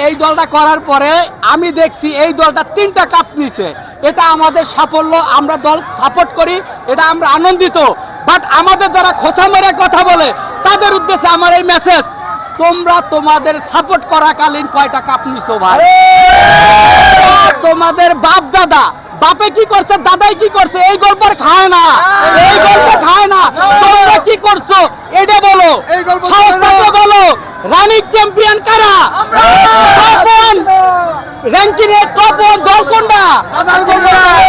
এই দলটা করার পরে আমি দেখছি এই দলটা 3টা কাপ নিছে। এটা আমাদের সাফল্য, আমরা দল সাপোর্ট করি, এটা আমরা আনন্দিত। বাট আমাদের যারা খোঁচা মেরে কথা বলে তাদের উদ্দেশ্যে আমার এই মেসেজ, তোমরা তোমাদের সাপোর্ট করাকালীন কয়টা কাপ নিছো ভাই? তোমাদের বাপ দাদা, বাপে কি করছে, দাদাই কি করছে, এই গল্প খায় না, এই গল্প খায় না। তোমরা কি করছো এটা বলো, সংস্থাকে বলো। রানিং চ্যাম্পিয়ন কারা? টপ 1 র্যাঙ্কিং এর টপ 1 দল কোনটা?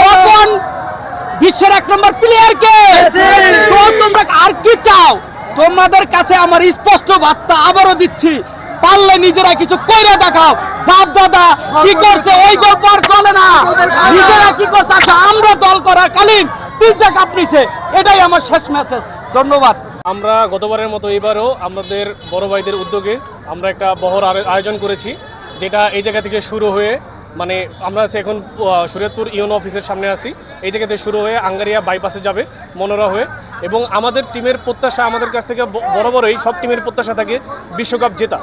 টপ 1 বিশ্বের 1 নম্বর প্লেয়ার কে? তো তোমরা আর কি চাও? তোমাদের কাছে আমার স্পষ্ট বার্তা আবারও দিচ্ছি, পারলে নিজেরা কিছু কইরা দেখাও। বাপ দাদা কি করছে ওই গল্প আর চলে না, নিজেরা কি করছে। আচ্ছা, আমরা দল করার কালীন 3টা কাপ নিছে, এটাই আমার শেষ মেসেজ। ধন্যবাদ। আমরা গতবারের মতো এবারও আমাদের বড় ভাইদের উদ্যোগে আমরা একটা বহর আয়োজন করেছি, যেটা এই জায়গা থেকে শুরু হয়ে মানে আমরা আছি এখন শরীয়তপুর ইউনো অফিসের সামনে আছি। এই জায়গা থেকে শুরু হয়ে আঙ্গারিয়া বাইপাসে যাবে মনোরা হয়ে। এবং আমাদের টিমের প্রত্যাশা, আমাদের কাছ থেকে বরাবরই সব টিমের প্রত্যাশা থাকে বিশ্বকাপ জেতা,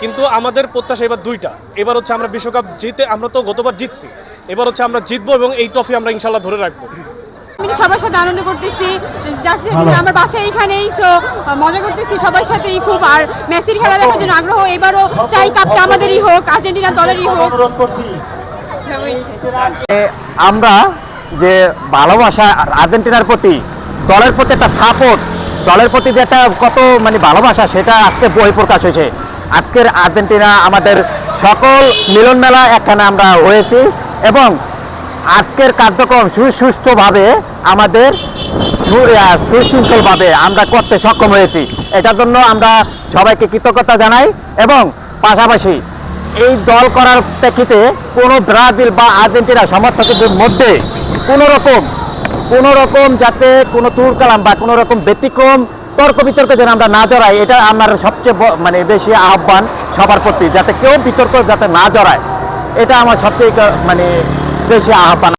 কিন্তু আমাদের প্রত্যাশা এবার 2টা। এবার হচ্ছে আমরা বিশ্বকাপ জিতে, আমরা তো গতবার জিতছি, এবার হচ্ছে আমরা জিতবো এবং এই ট্রফি আমরা ইনশাল্লাহ ধরে রাখবো। আমি সবার সাথে আনন্দ করতেছি, আমার বাসায় এইখানেই, সো মজা করতেছি সবার সাথেই খুব। আর মেসির খেলা দেখার জন্য আগ্রহ, এবারও চাই কাপটা আমাদেরই হোক, আর্জেন্টিনা দলেরই হোক। আমরা যে ভালোবাসা আর্জেন্টিনার প্রতি, দলের প্রতি একটা সাপোর্ট, দলের প্রতি যে একটা কত মানে ভালোবাসা, সেটা আজকে বহিঃপ্রকাশ হয়েছে। আজকের আর্জেন্টিনা আমাদের সকল মিলন মেলা এখানে আমরা হয়েছি এবং আজকের কার্যক্রম সুষ্ঠুভাবে আমাদের সুশৃঙ্খলভাবে আমরা করতে সক্ষম হয়েছি। এটার জন্য আমরা সবাইকে কৃতজ্ঞতা জানাই এবং পাশাপাশি এই দল করার প্রেক্ষিতে কোনো ব্রাজিল বা আর্জেন্টিনা সমর্থকদের মধ্যে কোনো রকম যাতে কোনো তুরকালাম বা কোনো রকম ব্যতিক্রম তর্ক বিতর্ক যেন আমরা না জড়াই, এটা আমার সবচেয়ে মানে বেশি আহ্বান সবার প্রতি, যাতে কেউ বিতর্ক যাতে না জড়ায়, এটা আমার সবচেয়ে মানে বেশি আহ্বান।